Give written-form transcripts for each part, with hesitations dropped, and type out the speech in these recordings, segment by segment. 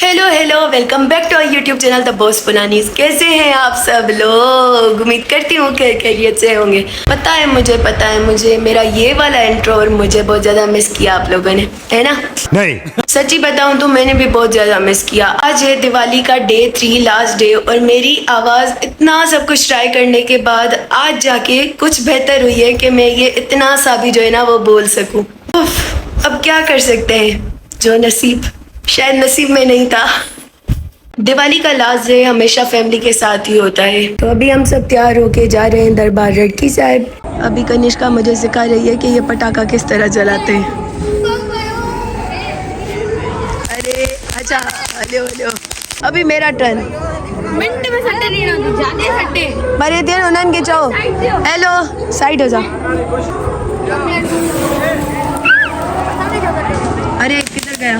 Hello hello, welcome back to our YouTube channel the boss पुनानीस। कैसे हैं आप सब लोग? उम्मीद करती हूँ कि खैरियत से होंगे। पता है मुझे मेरा ये वाला इंट्रो और मुझे बहुत ज्यादा मिस किया आप लोगों ने, है ना? नहीं, सच्ची बताऊं तो मैंने भी बहुत ज्यादा मिस किया। आज है दिवाली का डे 3, लास्ट डे, और मेरी आवाज इतना सब कुछ ट्राई करने के बाद आज जाके कुछ बेहतर हुई है कि मैं ये इतना सा भी जो है ना वो बोल सकूं। अब क्या कर सकते हैं, जो नसीब शायद नसीब में नहीं था। दिवाली का लास्ट डे हमेशा फैमिली के साथ ही होता है। तो अभी हम सब तैयार होके जा रहे हैं दरबार लड़की साहब। अभी कनिष्का मुझे सिखा रही है कि ये पटाखा किस तरह जलाते हैं। अरे अच्छा, हेलो हेलो, अभी मेरा टर्न। मिनट में सट्टे नहीं ना जाने सट्टे मरे देर उन्हन के जाओ। हेलो, साइड हो जा। अरे किधर गया?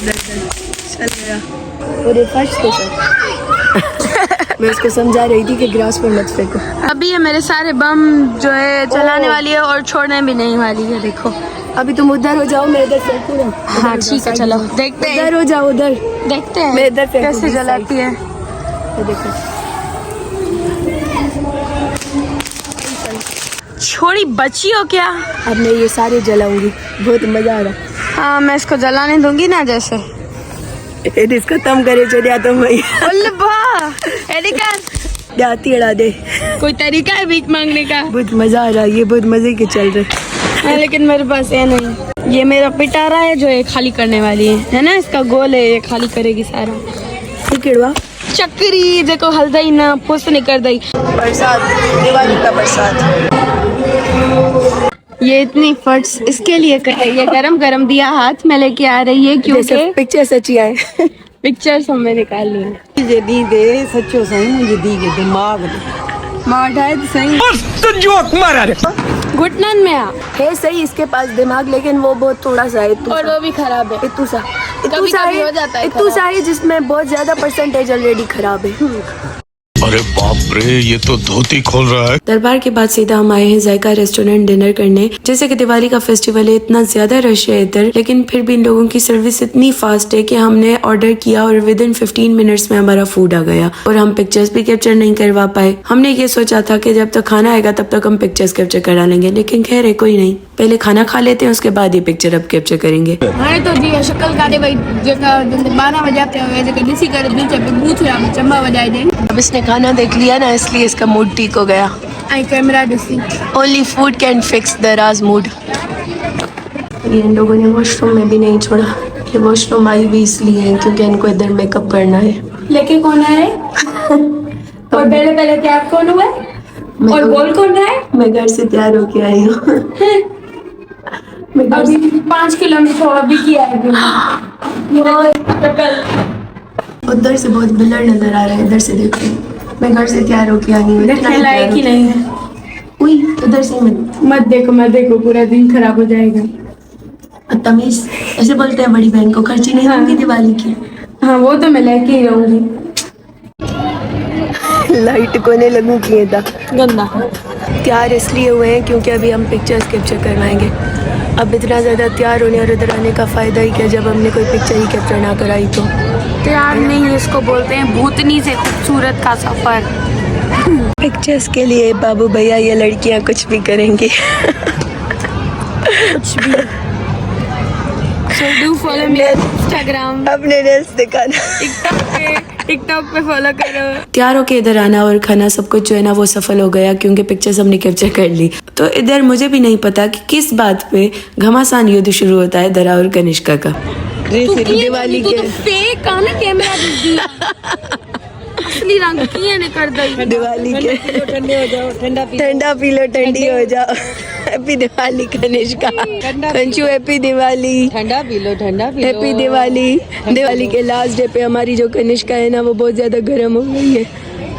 इधर चल गया। पूरे फर्श पे सर। मैं उसको समझा रही थी कि ग्रास पर मत फेंको। अभी ये मेरे सारे बम जो है चलाने वाली है और छोड़ने भी नहीं वाली है। देखो अभी तुम उधर हो जाओ, मैं इधर फेंकूंगा। हाँ ठीक है, चलो देखते हैं। उधर हो जाओ, उधर देखते हैं मैं इधर फेंकूंगी कैसे जलाती है। ये देखो, छोड़ी बची हो क्या? अब मैं ये सारे जलाऊंगी, बहुत मजा आ रहा। हाँ मैं इसको जलाने दूंगी ना जैसे। इसको खत्म करे चलिए तुम भाई। जाती अड़ा दे। कोई तरीका है भीख मांगने का? बहुत मजा आ रहा है, ये बहुत मजे के चल रहे। हाँ, लेकिन मेरे पास ये नहीं। ये मेरा पिटारा है जो ये खाली करने वाली है ना? इसका गोल है, ये खाली करेगी सारा। किड़वा चक्री देखो, हल्दी ना पुष्प नहीं कर दी। बरसात, दिवाली का बरसात। ये इतनी फट्स इसके लिए ये गरम गरम दिया हाथ में लेके आ रही है क्योंकि पिक्चर सच्ची आए। पिक्चर्स हमने निकाल ली है। जे दी दे सच्चो सही मुझे दी के दिमाग मार उठाए तो सही। तो जोक मारा रे। घुटनन में आ है सही इसके पास दिमाग, लेकिन वो बहुत थोड़ा सा है। और वो भी खराब है। इतू सा कभी हो जाता है इतू सा है जिसमें बहुत ज्यादा परसेंटेज ऑलरेडी खराब है। अरे बाप रे, ये तो धोती खोल रहा है। दरबार के बाद सीधा हम आए हैं जायका रेस्टोरेंट डिनर करने। जैसे कि दिवाली का फेस्टिवल है, इतना ज्यादा रश है इधर, लेकिन फिर भी इन लोगों की सर्विस इतनी फास्ट है कि हमने ऑर्डर किया और विद इन 15 मिनट्स में हमारा फूड आ गया। और हम पिक्चर्स भी कैप्चर नहीं करवा पाए। हमने ये सोचा था कि जब तक खाना आएगा तब तक हम पिक्चर्स कैप्चर करा लेंगे, लेकिन खैर है कोई नहीं, पहले खाना खा लेते हैं उसके बाद ये पिक्चर अब कैप्चर करेंगे। हाँ तो जी शक्ल का दे भाई, जगह 12 बजे आते हैं, जगह किसी कर दिल चप्पे पूछ रहा चंबा बजाए दे। अब इसने खाना देख लिया ना, इसलिए इसका मूड ठीक हो गया। आई कैमरा दिसी only food can fix the Raj mood. ये इन लोगों ने वॉशरूम में भी नहीं छोड़ा। ये वॉशरूम आई भी इसलिए है क्योंकि इनको इधर मेकअप करना है। लेके कौन आ रहे? और पहले पहले तैयार कौन हुआ है? और बोल कौन रहा है? मैं घर से तैयार होके आई हूँ। मैं घर अभी 5 किलोमीटर अभी किया है। उधर से बहुत ब्लर नजर आ रहा है, इधर से देखो। मैं घर से तैयार होके आई हूँ। देखने लायक ही नहीं है। उई, उधर से मत देखो पूरा दिन खराब हो जाएगा। तमीज ऐसे बोलते हैं बड़ी बहन को, खर्ची नहीं होंगी दिवाली की। हाँ वो तो मैं लेके ही रहूंगी। लाइट कोने लगू किए था। गंदा तैयार इसलिए हुए हैं क्योंकि अभी हम पिक्चर्स कैप्चर करवाएंगे। अब इतना ज़्यादा तैयार होने और उधर आने का फ़ायदा ही क्या जब हमने कोई पिक्चर ही कैप्चर ना कराई तो। तैयार नहीं, इसको बोलते हैं भूतनी से खूबसूरत का सफर। पिक्चर्स के लिए बाबू भैया ये लड़कियां कुछ भी करेंगी। कुछ भी। So do follow me on Instagram, अपने रील्स दिखाना, टिकटॉक पे फॉलो करो। तैयार होके इधर आना और खाना सब कुछ जो है ना वो सफल हो गया क्योंकि पिक्चर्स हमने कैप्चर कर ली। तो इधर मुझे भी नहीं पता कि किस बात पे घमासान युद्ध शुरू होता है दरा और कनिष्का का। दिवाली के फेक का ना कैमरा दिया। असली रंग किए ने कर दई। दिवाली के ठंडे हो जाओ, ठंडा पी लो, ठंडी हो जाओ। Happy Diwali Kanishka, Kanchu happy Diwali. ठंडा पी लो हैप्पी दिवाली। दिवाली के लास्ट डे पे हमारी जो कनिष्का है ना वो बहुत ज्यादा गर्म हो गई है।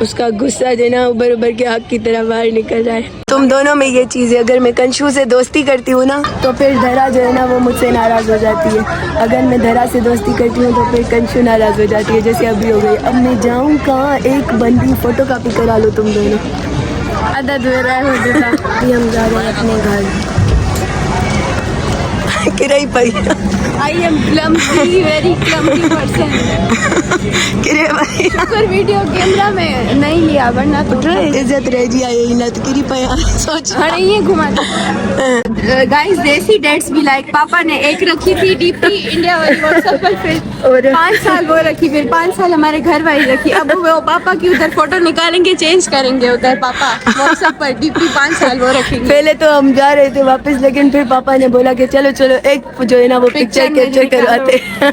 उसका गुस्सा जो है ना उबर उबर के आग की तरह बाहर निकल रहा है। तुम दोनों में ये चीज़ है, अगर मैं कंशु से दोस्ती करती हूँ ना तो फिर धरा जो है ना वो मुझसे नाराज हो जाती है। अगर मैं धरा से दोस्ती करती हूँ तो फिर कंशु नाराज हो जाती है, जैसे अभी हो गई। अब मैं जाऊँ कहाँ? एक बंदी फोटो कॉपी करा लो तुम दोनों। आधा धो रहा है हो जाता। अभी हम जा रहे हैं अपने घर। किराई पाई I am clumsy, very clumsy person. किरे भाई पर वीडियो कैमरा में नहीं लिया वरना तो इज्जत रह जी आई ना तो किरी पाया सोच अरे ये घुमा गाइस देसी डेट्स भी लाइक पापा ने एक रखी थी डीपी इंडिया वाली व्हाट्सएप पर, फिर और 5 साल वो रखी, फिर 5 साल हमारे घर वाली रखी। अब वो पापा की उधर फोटो निकालेंगे, चेंज करेंगे उधर पापा व्हाट्सएप पर डीपी 5 साल वो रखेंगे। पहले तो हम जा रहे थे वापस, लेकिन फिर पापा ने बोला कि चलो चलो एक जो है ना वो पिक्चर कैप्चर करवाते हैं।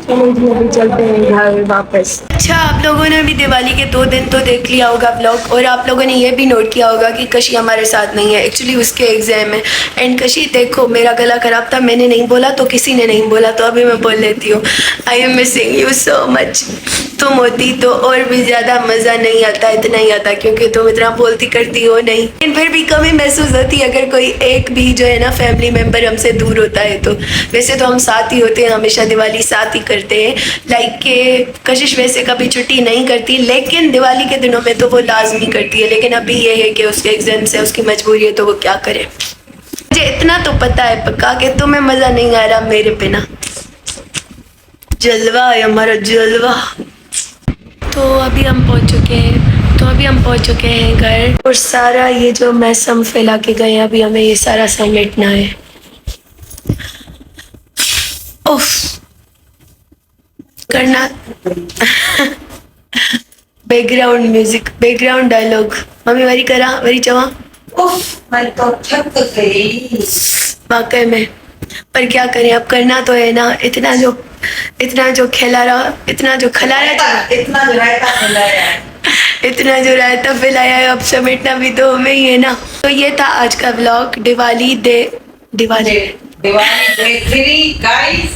चलो जी अभी चलते हैं घर वापस। अच्छा आप लोगों ने भी दिवाली के 2 दिन तो देख लिया होगा व्लॉग, और आप लोगों ने ये भी नोट किया होगा कि कशी हमारे साथ नहीं है। एक्चुअली उसके एग्जाम है। एंड कशी देखो मेरा गला खराब था, मैंने नहीं बोला तो किसी ने नहीं बोला, तो अभी मैं बोल लेती हूँ, I am missing you so much. तुम होती तो और भी ज़्यादा मज़ा नहीं आता, इतना ही आता, क्योंकि तुम इतना बोलती करती हो नहीं, लेकिन फिर भी कमी महसूस होती है अगर कोई एक भी जो है ना फैमिली मेम्बर हमसे दूर होता है तो। वैसे तो हम साथ ही होते हैं, हमेशा दिवाली साथ ही करते हैं। लाइक के कशिश वैसे कभी छुट्टी नहीं करती, लेकिन दिवाली के दिनों में तो वो लाजमी करती है। लेकिन अभी ये है कि उसके एग्जाम से उसकी मजबूरी है, तो वो क्या करे। मुझे इतना तो पता है पक्का कि तुम्हें मज़ा नहीं आ रहा मेरे बिना। जलवा है हमारा जलवा। तो अभी हम पहुंच चुके हैं घर, और सारा ये जो मैस हम फैला के गए हैं, अभी हमें ये सारा समेटना है। उफ करना background music, background dialogue mummy worry करा वरी चवा। उफ मैं तो थक गई। वाकई में, पर क्या करें, अब करना तो है ना। इतना जो खिलारा इतना जो रायता फैलाया है, अब समेटना भी तो हमें ही है ना। तो ये था आज का व्लॉग दिवाली डे 3 गाइस।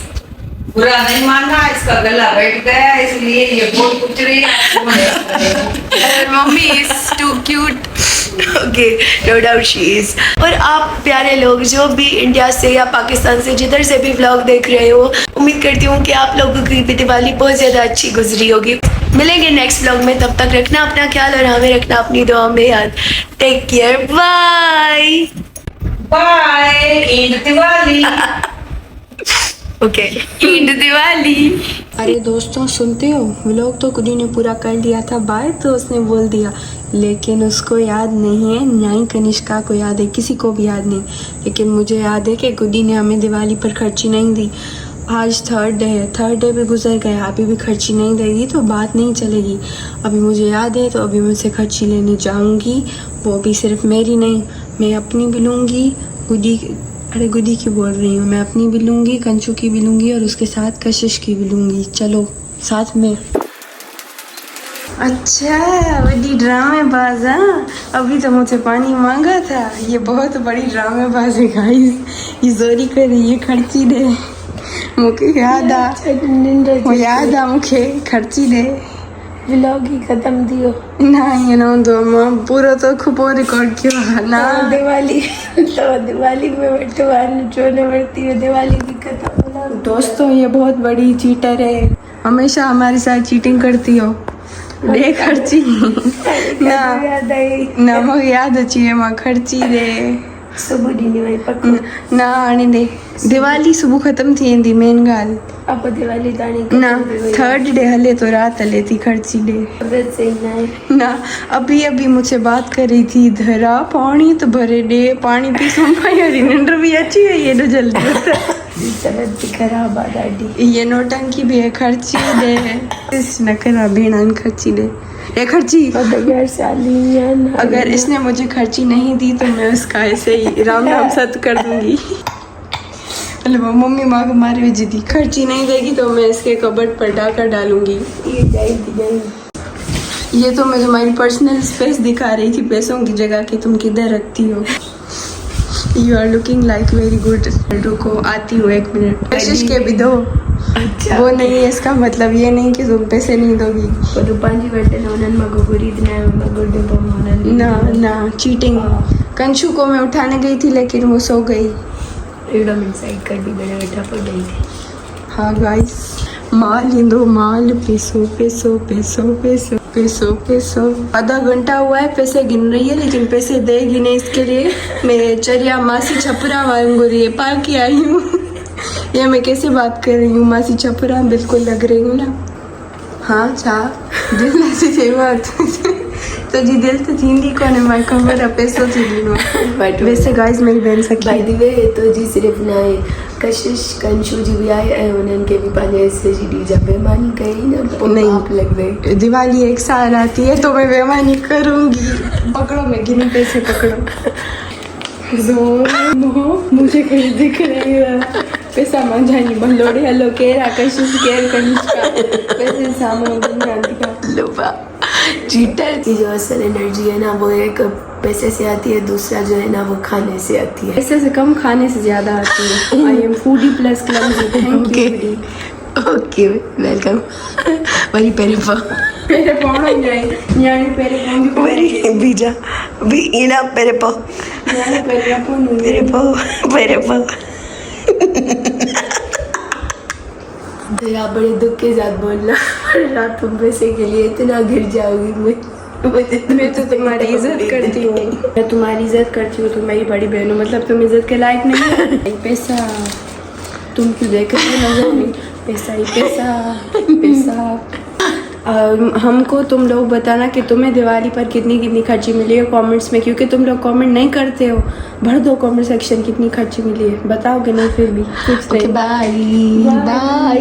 बुरा नहीं मानना, इसका गला बैठ गया इसलिए ये बोल कुछ रही है। Mummy is too cute. Okay no doubt she is. और आप प्यारे लोग जो भी इंडिया से या पाकिस्तान से जिधर से भी व्लॉग देख रहे हो, उम्मीद करती हूँ कि आप लोगों की भी दिवाली बहुत ज़्यादा अच्छी गुजरी होगी। मिलेंगे नेक्स्ट व्लॉग में, तब तक रखना अपना ख्याल और हमें रखना अपनी दुआ में याद। Take care, bye bye. Eid Diwali. Okay Eid Diwali. अरे दोस्तों सुनते हो, व्लॉग तो गुडी ने पूरा कर लिया था, बाय तो उसने बोल दिया, लेकिन उसको याद नहीं है, ना ही कनिष्का को याद है, किसी को भी याद नहीं। लेकिन मुझे याद है कि गुडी ने हमें दिवाली पर खर्ची नहीं दी। आज 3rd डे है, 3rd डे भी गुजर गया, अभी भी खर्ची नहीं देगी तो बात नहीं चलेगी। अभी मुझे याद है तो अभी मैं उसे खर्ची लेने जाऊंगी, वो भी सिर्फ मेरी नहीं, मैं अपनी भी लूँगी, गुडी की बोल रही हूँ, मैं अपनी भी लूँगी, कंचू की भी लूँगी, और उसके साथ कशिश की भी लूँगी। चलो साथ में। अच्छा बड़ी ड्रामेबाज। हाँ अभी तो मुझे पानी मांगा था, ये बहुत बड़ी ड्रामेबाज है गाइस। ये जोरी कर रही है खर्ची दे, मुझे याद आ मुझे खर्ची दे। व्लॉग ही खत्म दियो ना ये ना दो मां पूरा तो खूब रिकॉर्ड किया ना। दिवाली में बटवार चोने बढ़ती है, दिवाली की खत्म। दोस्तों ये बहुत बड़ी चीटर है, हमेशा हमारे साथ चीटिंग करती हो। दे खर्ची ना मुझे याद अच्छी है मां खर्ची दे सुबह ॾींदी वई पक्को ना आने दे। दिवाली सुबह खत्म थी वेंदी मेन ॻाल्हि। अब दिवाली ताणी ना 3rd डे हले तो रात हले थी खर्ची डे सही ना है ना। अभी मुझसे बात कर रही थी, धरा पानी तो भरे दे, पानी पी संभाई निंड भी अच्छी है ये तो जल्दी तबीयत भी खराब आ ॾाढी। ये नौटंकी भी है खर्ची दे, इस न करा भेण खर्ची दे ये खर्ची। अगर इसने मुझे खर्ची नहीं दी तो मैं उसका ऐसे ही राम राम सत कर दूंगी। मतलब मम्मी माँ को मारे हुए जिद्दी, खर्ची नहीं देगी तो मैं इसके कबर्ड पर डाकर डालूंगी। ये तो मैं तुम्हारी पर्सनल स्पेस दिखा रही थी पैसों की जगह कि तुम किधर रखती हो। You are looking like very good. रुको आती हूँ 1 मिनट। कशिश के भी दो। अच्छा वो नहीं है इसका मतलब ये नहीं कि तुम पैसे नहीं दोगी। ना ना चीटिंग। कंशु को मैं उठाने गई थी लेकिन वो सो गई। हाँ गाइस माल इंदो माल पैसो पैसो पैसो पैसो। पैसों पैसों आधा घंटा हुआ है, पैसे गिन रही है लेकिन पैसे देगी नहीं। इसके लिए मैं चरिया मासी छपरा वांगू रही है पा के आई हूँ। ये मैं कैसे बात कर रही हूँ, मासी छपरा बिल्कुल लग रही हूँ ना। हाँ छा दिल से सेवा तो जी दिल तो थींदी कोने मां खबर है पैसों थी गिनो। वैसे गाइस मेरी बहन सखी बाय द वे तो जी सिर्फ ना कशिश कंशु जी भी आए ऐं उन्हनि खे बि पंहिंजे हिसे जी डी जा बेईमानी कई न पोइ नहीं। पाप लग गए। दिवाली एक साल आती है तो मैं बेईमानी करूंगी। पकड़ो मैं गिनी पैसे पकड़ो। मुझे कहीं दिख नहीं रहा पैसा मंझानी बंदोड़े हलो केरा कशिश केर कनिष्का पैसे सामने का लोबा चीटर की जो असल एनर्जी है ना वो एक पैसे से आती है, दूसरा जो है ना वो खाने से आती है। पैसे से कम खाने से ज्यादा आती है। I am foodie plus clumsy. Thank you. Okay welcome. Worry पेरे पा पेरे पाणो जाए न्याणी पेरे पाऊंगी वरी बीजा भी इना पेरे पा न्याणी पेरे पाऊंगी पेरे पा तेरा बड़े दुख के साथ बोलना पड़ा, तुम पैसे के लिए इतना गिर जाओगी। मैं तो तुम्हारी इज्जत करती हूँ। मैं तुम्हारी इज्जत करती हूँ, तुम मेरी बड़ी बहन हो, मतलब तुम इज्जत के लायक नहीं हो। पैसा तुम क्यों देख रहे हो नजर में? पैसा ही पैसा पैसा। हमको तुम लोग बताना कि तुम्हें दिवाली पर कितनी कितनी खर्ची मिली है कमेंट्स में, क्योंकि तुम लोग कमेंट नहीं करते हो। भर दो कमेंट सेक्शन कितनी खर्ची मिली है, बताओगे नहीं फिर भी कुछ नहीं। Bye bye.